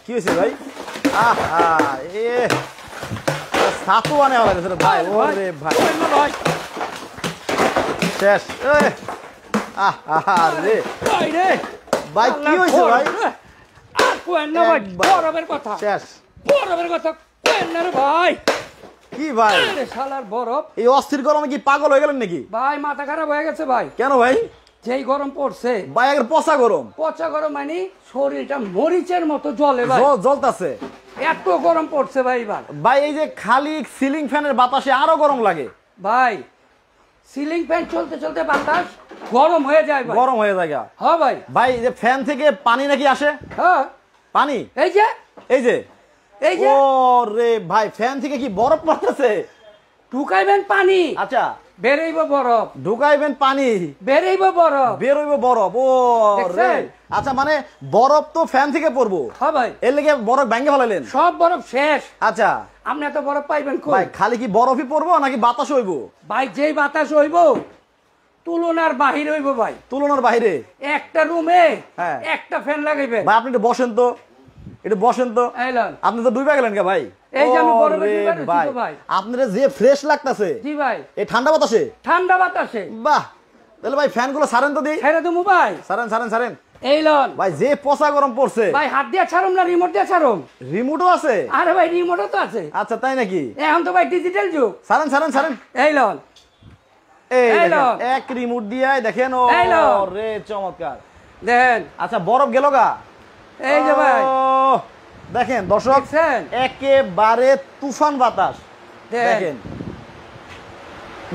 কি হয়েছে ভাই? আহা এ সাতু আনে হলো রে ভাই। ওরে ভাই ভাই শেষ। আহা রে ভাই রে ভাই কি হয়েছে ভাই? আর কোয়েন না ভাই, বরফের কথা শেষ। বরফের কথা কোয়েন না রে ভাই। কি ভাই আরে শালার বরফ। এই অস্থির গরমে কি পাগল হয়ে গেলেন নাকি ভাই? মাথা খারাপ হয়ে গেছে ভাই। কেন ভাই? যেই গরম পড়ছে ভাই আগের পচা গরম, পচা গরম, মানে শরীরটা মরিচের মতো জ্বলে ভাই, জ্বলতাছে এত গরম পড়ছে ভাই। এবার ভাই এই যে খালি সিলিং ফ্যানের বাতাসে আরো গরম লাগে ভাই, সিলিং ফ্যান চলতে চলতে বাতাস গরম হয়ে যায় ভাই, গরম হয়ে যায়। হ্যাঁ ভাই। ভাই এই যে ফ্যান থেকে পানি নাকি আসে? হ্যাঁ পানি এই যে এই যে এই যে ও রে ভাই ফ্যান থেকে কি বরফ পড়তেছে? ঢুকাইবেন পানি, আচ্ছা বেরোইব বরফ, ঢুকাইবেন পানি, বেরোইব বরফ, বেরোইব বরফ। ও রে আচ্ছা, মানে বরফ তো ফ্যান থেকে পড়বো। হ্যাঁ ভাই, এর লেগে বরফ ভেঙে ফেলাইলেন? সব বরফ শেষ। আচ্ছা আপনি এত বরফ পাইবেন ভাই, কই? খালি কি বরফই পড়বো নাকি বাতাস হইব? ভাই যেই বাতাস হইব তুলনার বাহির হইব ভাই, তুলনার বাইরে। একটা রুমে হ্যাঁ। একটা ফ্যান লাগাইবেন। ভাই আপনি একটু বসেন তো, একটু বসেন তো। এলেন আপনি তো ডুবে গেলেন কে ভাই? এই যে আমি বরফে ওরে ডুবে রয়েছি তো ভাই। আপনার যে ফ্রেশ লাগতাছে জি ভাই, এই ঠান্ডা বাতাসে। ঠান্ডা বাতাসে। বাহ, তাহলে ভাই ফ্যান গুলো সারেন তো দিই। ছেড়ে দেবো ভাই, সারেন সারেন সারেন। এই লন ভাই যে পচা গরম পড়ছে ভাই, হাত দিয়ে ছাড়ুম না রিমোট দিয়ে ছাড়ুম? রিমোটও আছে? আরে ভাই রিমোটও তো আছে। আচ্ছা তাই নাকি? এখন তো ভাই ডিজিটাল যুগ। সারেন সারেন সারেন। এই লন এই এই দেখেন, লন। এক রিমোট দিয়ে দেখেন। ও এই লন। রে চমৎকার। দেন আচ্ছা বরফ গেল গা। এই যে ভাই, ও, দেখেন দর্শক, দেখছেন? একেবারে তুফান বাতাস। দেন। দেখেন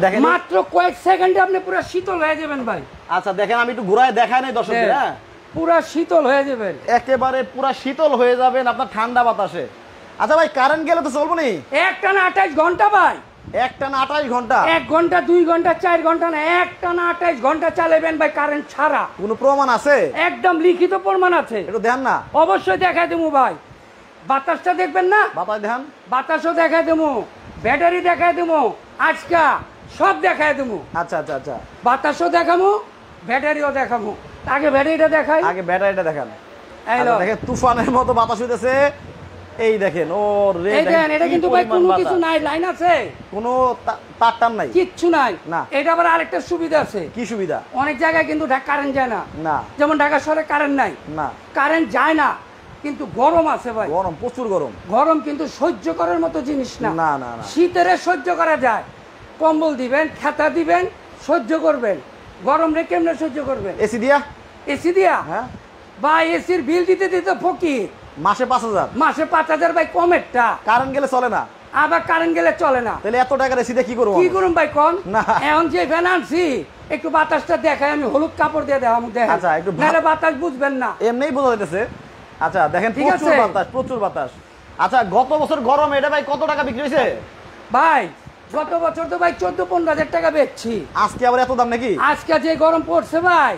দেখেন। মাত্র কয়েক সেকেন্ডে আপনি পুরো শীতল হয়ে যাবেন ভাই। আচ্ছা দেখেন, আমি একটু ঘুরায় দেখাই নাই দর্শকদের। দেন। হ্যাঁ, পুরা শীতল হয়ে যাবেন, একেবারে পুরা শীতল হয়ে যাবেন আপনার ঠান্ডা বাতাসে। আচ্ছা ভাই, কারেন্ট গেলে তো চলবো নি? একটানা 28 ঘন্টা ভাই, একটানা 28 ঘন্টা? 1 ঘন্টা 2 ঘন্টা 4 ঘন্টা না, একটানা 28 ঘন্টা চালাবেন ভাই কারেন্ট ছাড়া। কোনো প্রমাণ আছে? একদম লিখিত প্রমাণ আছে। একটু দেন না। অবশ্যই দেখাই দেবো ভাই। বাতাসটা দেখবেন না? বাতাস দেখান। বাতাসও দেখাই দেবো, ব্যাটারি দেখাই দেবো, আজকা সব দেখাই দেবো। আচ্ছা আচ্ছা আচ্ছা, বাতাসও দেখাবো, ব্যাটারিও দেখাবো। আগে ব্যাটারিটা দেখাই। আগে ব্যাটারিটা দেখান। এই আচ্ছা, লো। দেখেন তুফানের মতো বাতাস হইতেছে। এই দেখেন, ও রে এই দেখেন, এটা কি কিন্তু ভাই পরিমাণ কোনো বাতাস। কিছু নাই, লাইন আছে কোনো তার টান নাই? কিচ্ছু নাই। না। এটা আবার আরেকটা সুবিধা আছে। কি সুবিধা? অনেক জায়গায় কিন্তু কারেন্ট যায় না। না যেমন ঢাকা শহরে কারেন্ট নাই, না, কারেন্ট যায় না, কিন্তু গরম আছে ভাই। গরম, প্রচুর গরম। গরম কিন্তু সহ্য করার মতো জিনিস না। না না না, শীতের সহ্য করা যায়, কম্বল দিবেন, খেতা দিবেন, সহ্য করবেন। গরম রে কেমনে সহ্য করবেন? এসি দিয়া? এসি দিয়া? হ্যাঁ বা এসির বিল দিতে দিতে ফকির। মাসে 5000? মাসে 5000 ভাই কমেরটা। কারেন্ট গেলে চলে না? আবার কারেন্ট গেলে চলে না। তাহলে এত টাকার এসি দিয়ে কি করবো? কি করুন ভাই কোন? না। এখন যে ফ্যান আনছি একটু বাতাসটা দেখাই, আমি হলুদ কাপড় দিয়ে দেখাম, দেখেন। আচ্ছা, একটু নাহলে বাতাস বুঝবেন না। এমনিই বোঝা যাইতেছে। আচ্ছা দেখেন, ঠিক প্রচুর আছে। বাতাস, প্রচুর বাতাস। আচ্ছা গত বছর গরম এটা ভাই কত টাকা বিক্রি হয়েছে? ভাই গত বছর তো ভাই 14-15 হাজার টাকা বেচছি। আজকে আবার এত দাম নাকি? আজকে যে গরম পড়ছে ভাই,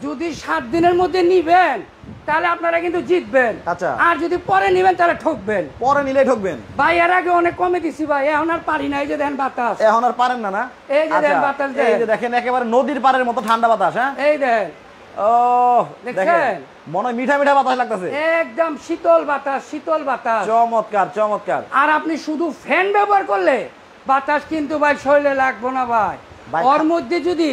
যদি 7 দিনের মধ্যে নিবেন তাহলে আপনারা কিন্তু জিতবেন। আচ্ছা। আর যদি পরে নিবেন তাহলে ঠকবেন। পরে নিলে ঠকবেন ভাই এর আগে অনেক কমে দিছি ভাই, এখন আর পারি না। এই যে দেন বাতাস, এখন আর পারেন না? না, এই যে দেখেন আচ্ছা, বাতাস এই দেন। যে দেখেন একেবারে নদীর পাড়ের মতো ঠান্ডা বাতাস। হ্যাঁ, এই দেন, ও দেখছেন? দেখেন মনে হয় মিঠা মিঠা বাতাস লাগতেছে। একদম শীতল বাতাস, শীতল বাতাস। চমৎকার চমৎকার। আর আপনি শুধু ফ্যান ব্যবহার করলে বাতাস কিন্তু ভাই শরীরে লাগবে না ভাই। ভাই, ওর মধ্যে যদি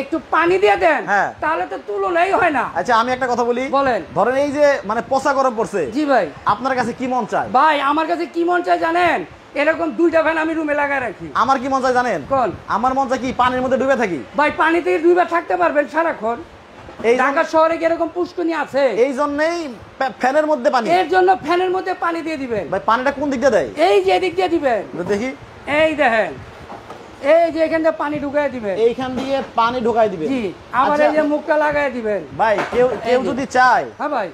একটু পানি দিয়ে দেন হ্যাঁ, তাহলে তো তুলনাই হয় না। আচ্ছা আমি একটা কথা বলি। বলেন। ধরেন এই যে মানে পচা গরম পড়ছে, জি ভাই, আপনার কাছে কি মন চায়? ভাই আমার কাছে কি মন চায় জানেন? এরকম 2টা ফ্যান আমি রুমে লাগায় রাখি। আমার কি মন চায় জানেন? কোন? আমার মন চায় কি পানির মধ্যে ডুবে থাকি। ভাই পানিতে 2বার থাকতে পারবেন সারাক্ষণ। এই ঢাকা শহরে কি এরকম পুষ্করণী আছে? এই জন্যই ফ্যানের মধ্যে পানি। এর জন্য ফ্যানের মধ্যে পানি দিয়ে দিবেন। ভাই পানিটা কোন দিক দিয়ে দেয়? এই যে দিক দিয়ে দিবেন, দেখি। এই দেখেন, এই যে এখান থেকে পানি ঢুকায় দিবেন। এইখান দিয়ে পানি ঢোকাই দিবে। জি, আবার আচ্ছা, এই যে মুখটা লাগায় দিবেন। ভাই কেউ যদি চায়, হ্যাঁ ভাই,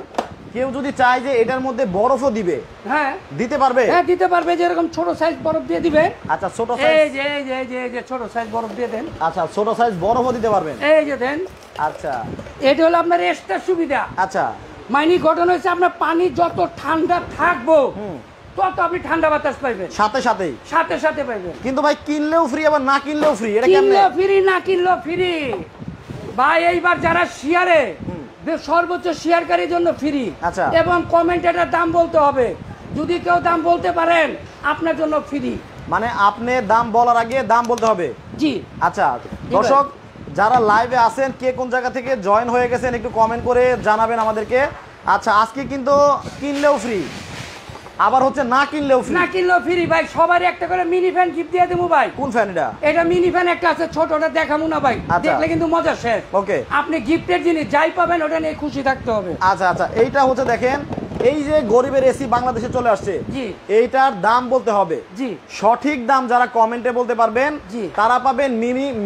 কেউ যদি চায় যে এটার মধ্যে বরফও দিবে, হ্যাঁ দিতে পারবে? হ্যাঁ দিতে পারবে। যে এরকম ছোট সাইজ বরফ দিয়ে দিবেন। আচ্ছা ছোট এই সাইজ, যে এই যে এই যে এই যে ছোট সাইজ বরফ দিয়ে দেন। আচ্ছা ছোট সাইজ বরফও দিতে পারবেন। এই যে দেন। আচ্ছা এটা হলো আপনার এক্সট্রা সুবিধা। আচ্ছা, মাইনি ঘটনা হয়েছে আপনার পানি যত ঠান্ডা থাকবো তত আপনি ঠান্ডা বাতাস পাইবেন, সাথে সাথেই। সাথে সাথে পাইবেন। কিন্তু ভাই কিনলেও ফ্রি আবার না কিনলেও ফ্রি, এটা কেমনে? কিনলেও ফ্রি, না কিনলেও ফ্রি। ভাই এইবার যারা শেয়ারে সর্বোচ্চ শেয়ারকারীর জন্য ফ্রি। আচ্ছা। এবং কমেন্টেটার দাম বলতে হবে, যদি কেউ দাম বলতে পারেন আপনার জন্য ফ্রি। মানে আপনি দাম বলার আগে দাম বলতে হবে। জি আচ্ছা দর্শক যারা লাইভে আছেন কে কোন জায়গা থেকে জয়েন হয়ে গেছেন একটু কমেন্ট করে জানাবেন আমাদেরকে। আচ্ছা আজকে কিন্তু কিনলেও ফ্রি, আবার হচ্ছে না কিনলেও ফ্রি। না কিনলেও ফ্রি ভাই, সবারই একটা করে মিনি ফ্যান গিফট দিয়ে দেবো ভাই। কোন ফ্যান এটা? এটা মিনি ফ্যান একটা আছে ছোট, ওটা দেখাবো না ভাই, আচ্ছা। দেখলে কিন্তু মজা শেষ। ওকে আপনি গিফটের জিনিস যাই পাবেন ওটা নিয়ে খুশি থাকতে হবে। আচ্ছা আচ্ছা এইটা হচ্ছে দেখেন এই যে গরিবের এসি বাংলাদেশে চলে আসছে, জি এইটার দাম বলতে হবে। জি সঠিক দাম যারা কমেন্টে বলতে পারবেন জি তারা পাবেন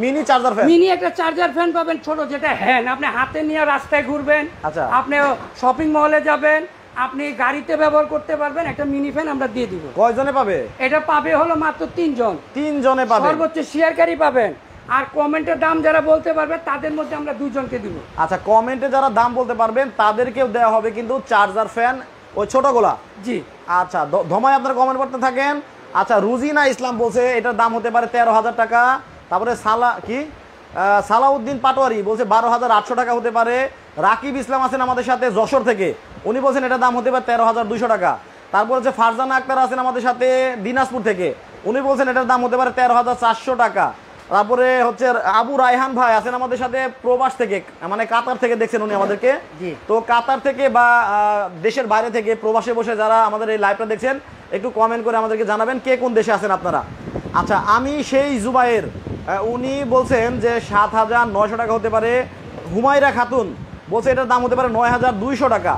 মিনি চার্জার ফ্যান। মিনি একটা চার্জার ফ্যান পাবেন ছোট, যেটা হ্যান্ড, আপনি হাতে নিয়ে রাস্তায় ঘুরবেন, আচ্ছা। আপনি শপিং মলে যাবেন, আপনি গাড়িতে ব্যবহার করতে পারবেন। একটা মিনি ফ্যান আমরা দিয়ে দিব। কয়জনে পাবে? এটা পাবে হলো মাত্র 3 জন। 3 জনে পাবে। সর্বোচ্চ শেয়ারকারী পাবেন। আর কমেন্টের দাম যারা বলতে পারবে তাদের মধ্যে আমরা 2 জনকে দিব। আচ্ছা কমেন্টে যারা দাম বলতে পারবেন তাদেরকেও দেওয়া হবে কিন্তু চার্জার ফ্যান, ওই ছোটগুলা। জি আচ্ছা ধমায় আপনারা কমেন্ট করতে থাকেন। আচ্ছা রুজিনা ইসলাম বলছে এটার দাম হতে পারে 13,000 টাকা। তারপরে সালাউদ্দিন পাটোয়ারি বলছে 12,800 টাকা হতে পারে। রাকিব ইসলাম আছেন আমাদের সাথে যশোর থেকে, উনি বলছেন এটার দাম হতে পারে 13,200 টাকা। তারপর হচ্ছে ফারজানা আক্তার আছেন আমাদের সাথে দিনাজপুর থেকে, উনি বলছেন এটার দাম হতে পারে 13,400 টাকা। তারপরে হচ্ছে আবু রায়হান ভাই আছেন আমাদের সাথে প্রবাস থেকে, মানে কাতার থেকে দেখছেন উনি আমাদেরকে। তো কাতার থেকে বা দেশের বাইরে থেকে প্রবাসে বসে যারা আমাদের এই লাইভটা দেখছেন একটু কমেন্ট করে আমাদেরকে জানাবেন কে কোন দেশে আছেন আপনারা। আচ্ছা আমি সেই জুবাইর, উনি বলছেন যে 7,900 টাকা হতে পারে। হুমায়রা খাতুন বলছে এটার দাম হতে পারে 9,200 টাকা।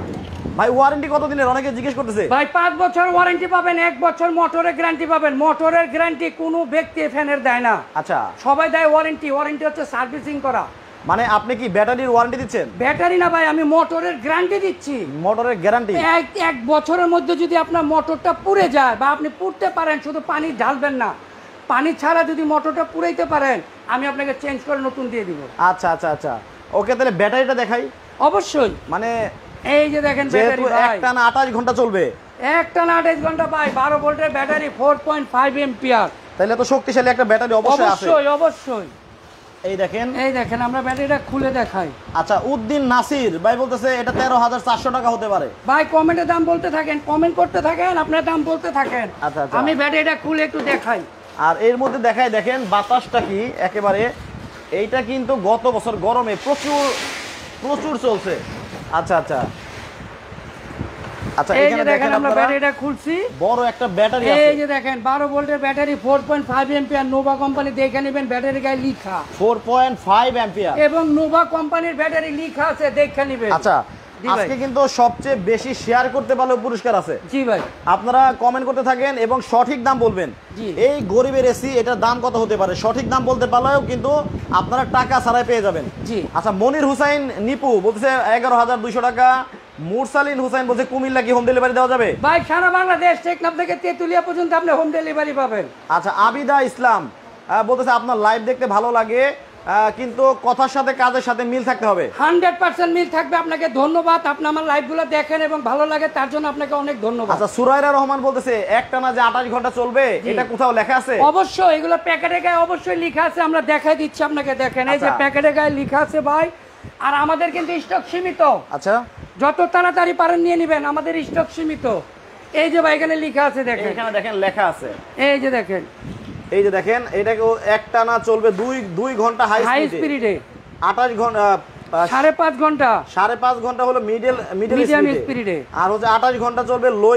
ভাই ওয়ারেন্টি কত দিনের অনেকে জিজ্ঞেস করতেছে? ভাই 5 বছর ওয়ারেন্টি পাবেন, 1 বছর মোটরের গ্যারান্টি পাবেন। মোটরের গ্যারান্টি কোনো ব্যক্তি ফ্যানের দেয় না। আচ্ছা সবাই দেয় ওয়ারেন্টি। ওয়ারেন্টি হচ্ছে সার্ভিসিং করা। মানে আপনি কি ব্যাটারির ওয়ারেন্টি দিচ্ছেন? ব্যাটারি না ভাই, আমি মোটরের গ্যারান্টি দিচ্ছি। মোটরের গ্যারান্টি এক বছরের মধ্যে যদি আপনার মোটরটা পুড়ে যায় বা আপনি পুড়তে পারেন, শুধু পানি ঢালবেন না, পানি ছাড়া যদি মোটরটা পুড়াইতে পারেন আমি আপনাকে চেঞ্জ করে নতুন দিয়ে দিব। আচ্ছা আচ্ছা আচ্ছা ওকে তাহলে ব্যাটারিটা দেখাই। অবশ্যই। মানে এই যে দেখেন ব্যাটারি ভাই, একটানা 28 ঘন্টা চলবে। একটানা 28 ঘন্টা ভাই, 12 ভোল্টের ব্যাটারি, 4.5 এম্পিয়ার। তাহলে তো শক্তিশালী একটা ব্যাটারি অবশ্যই আছে। অবশ্যই অবশ্যই। এই দেখেন আমরা ব্যাটারিটা খুলে দেখাই। আচ্ছা উদ্দিন নাসির ভাই বলতেছে এটা 13,400 টাকা হতে পারে। ভাই কমেন্টে দাম বলতে থাকেন, কমেন্ট করতে থাকেন, আপনার দাম বলতে থাকেন। আচ্ছা আচ্ছা আমি ব্যাটারিটা খুলে একটু দেখাই। আর এর মধ্যে দেখাই দেখেন বাতাসটা কি একেবারে, এইটা কিন্তু গত বছর গরমে প্রচুর চলছে। আচ্ছা আচ্ছা আচ্ছা এই যে দেখেন আমরা ব্যাটারিটা খুলছি, বড় একটা ব্যাটারি আছে। এই যে দেখেন 12 ভোল্টের ব্যাটারি, 4.5 এম্পিয়ার। নোভা কোম্পানি দেখে নেবেন, ব্যাটারি গায়ে লেখা 4.5 এম্পিয়ার এবং নোভা কোম্পানির ব্যাটারি লেখা আছে, দেখে নেবেন। আচ্ছা আজকে কিন্তু সবচেয়ে বেশি শেয়ার করতে পারলে পুরস্কার আছে। জি ভাই আপনারা কমেন্ট করতে থাকেন এবং সঠিক দাম বলবেন। এই গরিবের এসি এটার দাম কত হতে পারে সঠিক দাম বলতে পারলেও কিন্তু আপনারা টাকা ছাড়াই পেয়ে যাবেন। জি আচ্ছা মনির হুসাইন নিপু বলতেছে 11,200 টাকা। মুরসালিন হুসাইন বলছে কুমিল্লা কি হোম ডেলিভারি দেওয়া যাবে? ভাই সারা বাংলাদেশ, টেকনাফ থেকে তেতুলিয়া পর্যন্ত আপনি হোম ডেলিভারি পাবেন। আচ্ছা আবিদা ইসলাম বলতেছে আপনার লাইভ দেখতে ভালো লাগে কিন্তু কথার সাথে কাজের সাথে মিল থাকতে হবে। 100% মিল থাকবে। আপনাকে ধন্যবাদ, আপনি আমার লাইভগুলো দেখেন এবং ভালো লাগে, তার জন্য আপনাকে অনেক ধন্যবাদ। আচ্ছা সুরাইরা রহমান বলতেছে একটানা যে 28 ঘন্টা চলবে এটা কোথাও লেখা আছে? অবশ্যই, এগুলো প্যাকেটে গায়ে অবশ্যই লেখা আছে, আমরা দেখাই দিচ্ছি আপনাকে। দেখেন এই যে প্যাকেটে গায়ে লেখা আছে ভাই। আর আমাদের কিন্তু স্টক সীমিত। আচ্ছা যত তাড়াতাড়ি পারেন নিয়ে নেবেন, আমাদের স্টক সীমিত। এই যে ভাই এখানে লেখা আছে, দেখেন এখানে দেখেন লেখা আছে। এই যে দেখেন এটাকে একটানা চলবে 2 ঘন্টা হাই স্পিডে, 28 ঘন্টা 5.5 ঘন্টা, 5.5 ঘন্টা হলো মিডিয়াম স্পিডে, আর হচ্ছে 28 ঘন্টা চলবে লো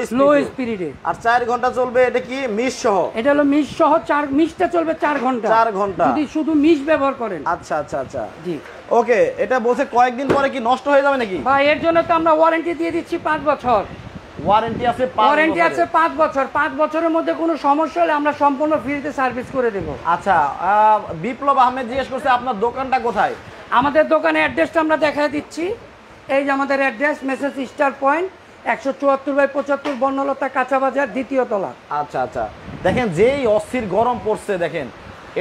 স্পিডে, আর 4 ঘন্টা চলবে এটা কি মিস সহ। এটা হলো মিস সহ, মিসটা চলবে 4 ঘন্টা, 4 ঘন্টা যদি শুধু মিস ব্যবহার করেন। আচ্ছা আচ্ছা আচ্ছা জি ওকে। এটা বলছে কয়েকদিন পরে কি নষ্ট হয়ে যাবে নাকি? ভাই এর জন্য তো আমরা ওয়ারেন্টি দিয়ে দিচ্ছি 5 বছর। ওয়ারেন্টি আছে 5 বছর। 5 বছরের মধ্যে কোনো সমস্যা হলে আমরা সম্পূর্ণ ফ্রিতে সার্ভিস করে দেব। আচ্ছা বিপ্লব আহমেদ জিজ্ঞেস করছে আপনার দোকানটা কোথায়? আমাদের দোকানের অ্যাড্রেসটা আমরা দেখায় দিচ্ছি। এই যে আমাদের address, message star point, 174/75 Bornolota কাঁচা বাজার, 2য় তলা। আচ্ছা আচ্ছা দেখেন যেই অস্থির গরম পড়ছে দেখেন,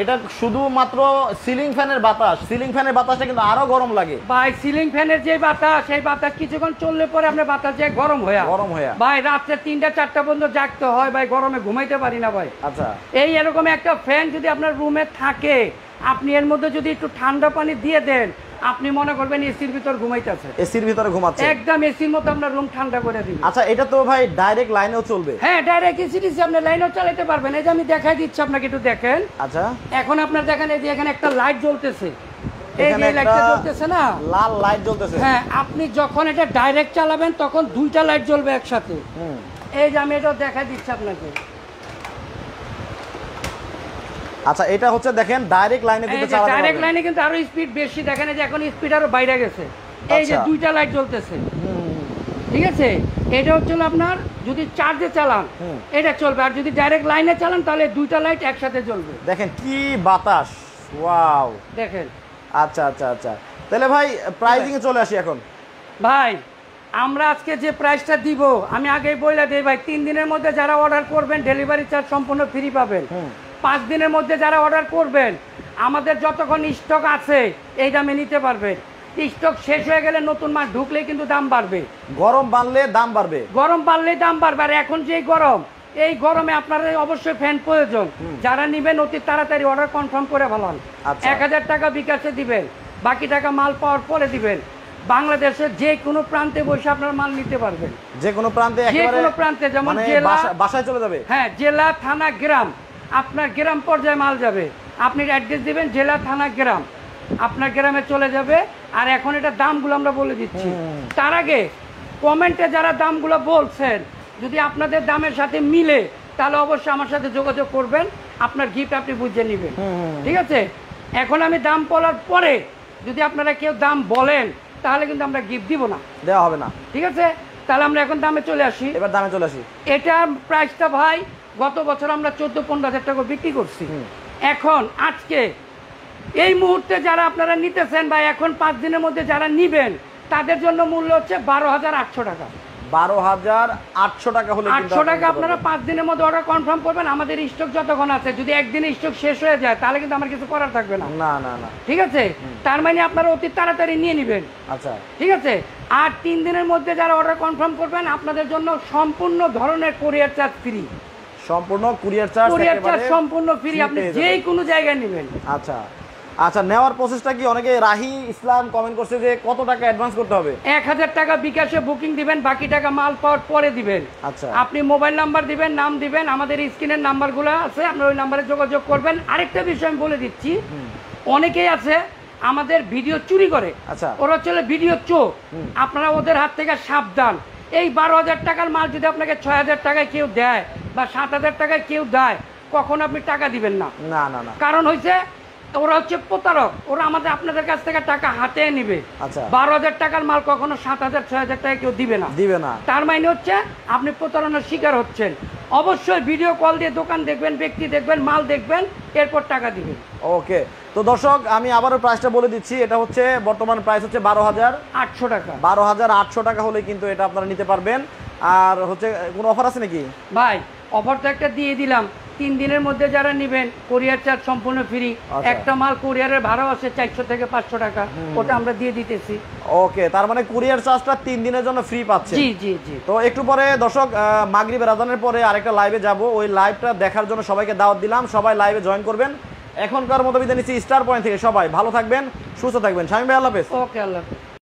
এটা শুধুমাত্র সিলিং ফ্যানের বাতাস। সিলিং ফ্যানের বাতাসটা কিন্তু আরো গরম লাগে ভাই। সিলিং ফ্যানের যে বাতাস, সেই বাতাস কিছুক্ষণ চললে পরে আপনার বাতাস যায় গরম হয়ে ভাই রাত্রে 3টা-4টা পর্যন্ত জাগতে হয় ভাই, গরমে ঘুমাইতে পারি না ভাই। আচ্ছা এই এরকম একটা ফ্যান যদি আপনার রুমে থাকে, আপনি এর মধ্যে যদি একটু ঠান্ডা পানি দিয়ে দেন, আপনি মনে করবেন এসির ভিতর ঘুমাইতেছে, এসির ভিতরে ঘুমাচ্ছে, একদম এসির মতো আমরা রুম ঠান্ডা করে দিব। আচ্ছা এটা তো ভাই ডাইরেক্ট লাইনেও চলবে? হ্যাঁ, ডাইরেক্ট এসি ডিসি আপনি লাইনও চালাতে পারবেন। এই যে আমি দেখাই দিচ্ছি আপনাকে, একটু দেখেন। আচ্ছা এখন আপনার দেখেন, এই যে এখানে একটা লাইট জ্বলতেছে, এই এখানে যে একটা লাইটটা জ্বলতেছে না, লাল লাইট জ্বলতেছে। হ্যাঁ, আপনি যখন এটা ডাইরেক্ট চালাবেন তখন দুইটা লাইট জ্বলবে একসাথে। এই যে আমি এটা দেখাই দিচ্ছি আপনাকে। আচ্ছা এটা হচ্ছে দেখেন ডাইরেক্ট লাইনে কিন্তু চালাতে পারবেন। ডাইরেক্ট লাইনে কিন্তু আরো স্পিড বেশি, দেখেন এই যে এখন স্পিড আরো বাইরে গেছে। এই যে আচ্ছা। দুইটা লাইট জ্বলতেছে, ঠিক আছে। এটা হচ্ছে আপনার যদি চার্জে চালান এটা চলবে, আর যদি ডাইরেক্ট লাইনে চালান তাহলে দুইটা লাইট একসাথে জ্বলবে। দেখেন কি বাতাস, ওয়াও দেখেন। আচ্ছা আচ্ছা আচ্ছা, তাহলে ভাই প্রাইসিং এ চলে আসি এখন। ভাই আমরা আজকে যে প্রাইসটা দিব আমি আগেই বলে দিই ভাই, 3 দিনের মধ্যে যারা অর্ডার করবেন ডেলিভারি চার্জ সম্পূর্ণ ফ্রি পাবেন। 5 দিনের মধ্যে যারা অর্ডার করবেন আমাদের যতক্ষণ স্টক আছে এই দামে নিতে পারবেন। স্টক শেষ হয়ে গেলে নতুন মাল ঢুকলেই কিন্তু দাম বাড়বে, গরম বাড়লে দাম বাড়বে, গরম বাড়লেই দাম বাড়বে। আর এখন যে গরম, এই গরমে আপনার অবশ্যই ফ্যান প্রয়োজন। যারা নিবেন অতি তাড়াতাড়ি অর্ডার কনফার্ম করে ফেলান। আচ্ছা। 1000 টাকা বিকাশে দিবেন, বাকি টাকা মাল পাওয়ার পরে দিবেন। বাংলাদেশের যে কোনো প্রান্তে বসে আপনার মাল নিতে পারবেন, যে কোনো প্রান্তে, যে একেবারে কোনো প্রান্তে, যেমন মানে জেলা, বাসায় চলে যাবে। হ্যাঁ জেলা, থানা, গ্রাম, আপনার গ্রাম পর্যায়ে মাল যাবে। আপনি অ্যাড্রেস দিবেন জেলা, থানা, গ্রাম, আপনার গ্রামে চলে যাবে। আর এখন এটা দামগুলো আমরা বলে দিচ্ছি। তার আগে কমেন্টে যারা দামগুলো বলছেন যদি আপনাদের দামের সাথে মিলে তাহলে অবশ্যই আমার সাথে যোগাযোগ করবেন, আপনার গিফট আপনি বুঝে নেবেন, ঠিক আছে। এখন আমি দাম বলার পরে যদি আপনারা কেউ দাম বলেন তাহলে কিন্তু আমরা গিফট দিব না, দেওয়া হবে না, ঠিক আছে। তাহলে আমরা এখন দামে চলে আসি। এবার দামে চলে আসি। এটার প্রাইসটা ভাই গত বছর আমরা 14-15 হাজার টাকা বিক্রি করছি। এখন আজকে এই মুহূর্তে যারা আপনারা নিতেছেন বা এখন 5 দিনের মধ্যে যারা নিবেন তাদের জন্য মূল্য হচ্ছে 12,800 টাকা। 12,800 টাকা হলে 800 টাকা আপনারা 5 দিনের মধ্যে অর্ডার কনফার্ম করবেন। আমাদের স্টক যতক্ষণ আছে, যদি একদিনে স্টক শেষ হয়ে যায় তাহলে কিন্তু আমার কিছু করার থাকবে না। না না না, ঠিক আছে, তার মানে আপনারা অতি তাড়াতাড়ি নিয়ে নেবেন। আচ্ছা ঠিক আছে। আর 3 দিনের মধ্যে যারা অর্ডার কনফার্ম করবেন আপনাদের জন্য সম্পূর্ণ ধরনের কুরিয়ার চার্জ ফ্রি, সম্পূর্ণ কুরিয়ার চার্জ, কুরিয়ার চার্জ সম্পূর্ণ ফ্রি, আপনি যেই কোনো জায়গায় নেবেন। আচ্ছা আচ্ছা, নেওয়ার প্রসেসটা কি? অনেকে রাহি ইসলাম কমেন্ট করছে যে কত টাকা অ্যাডভান্স করতে হবে? 1000 টাকা বিকাশে বুকিং দিবেন, বাকি টাকা মাল পাওয়ার পরে দিবেন। আচ্ছা, আপনি মোবাইল নাম্বার দিবেন, নাম দিবেন, আমাদের স্ক্রিনের নাম্বারগুলো আছে, আপনার ওই নাম্বারে যোগাযোগ করবেন। আরেকটা বিষয় আমি বলে দিচ্ছি, অনেকেই আছে আমাদের ভিডিও চুরি করে। আচ্ছা, ওরা চলে ভিডিও চোর, আপনারা ওদের হাত থেকে সাবধান। এই 12,000 টাকার মাল যদি আপনাকে 6,000 টাকায় কেউ দেয় বা 7,000 টাকায় কেউ দেয়, কখন আপনি টাকা দিবেন না। না না না, কারণ হচ্ছে ওরা হচ্ছে প্রতারক, ওরা আমাদের আপনাদের কাছ থেকে টাকা হাতে নিবে। আচ্ছা, 12,000 টাকার মাল কখনো 7,000 6,000 টাকা কেউ দিবে না। তার মানে হচ্ছে আপনি প্রতারণার শিকার হচ্ছেন। অবশ্যই ভিডিও কল দিয়ে দোকান দেখবেন, ব্যক্তি দেখবেন, মাল দেখবেন, এরপর টাকা দিবেন। ওকে, তো দর্শক আমি আবারও প্রাইসটা বলে দিচ্ছি। এটা হচ্ছে বর্তমান প্রাইস হচ্ছে 12,800 টাকা। 12,800 টাকা হলে কিন্তু এটা আপনারা নিতে পারবেন। আর হচ্ছে কোনো অফার আছে নাকি ভাই? অফার তো একটা দিয়ে দিলাম, 3 দিনের মধ্যে যারা নেবেন কুরিয়ার চার্জ সম্পূর্ণ ফ্রি। একটা মাল কুরিয়ারের ভাড়াও আছে 400 থেকে 500 টাকা, ওটা আমরা দিয়ে দিতেছি। ওকে, তার মানে কুরিয়ার চার্জটা 3 দিনের জন্য ফ্রি পাচ্ছে। জি জি জি। তো একটু পরে দর্শক মাগরিবের আজানের পরে আরেকটা লাইভে যাব, ওই লাইভটা দেখার জন্য সবাইকে দাওয়াত দিলাম, সবাই লাইভে জয়েন করবেন। এখনকার মতো বিদায় নিচ্ছি স্টার পয়েন্ট থেকে। সবাই ভালো থাকবেন, সুস্থ থাকবেন। শামীম ভাই, আল্লাহ হাফেজ। ওকে, আল্লাহ হাফেজ।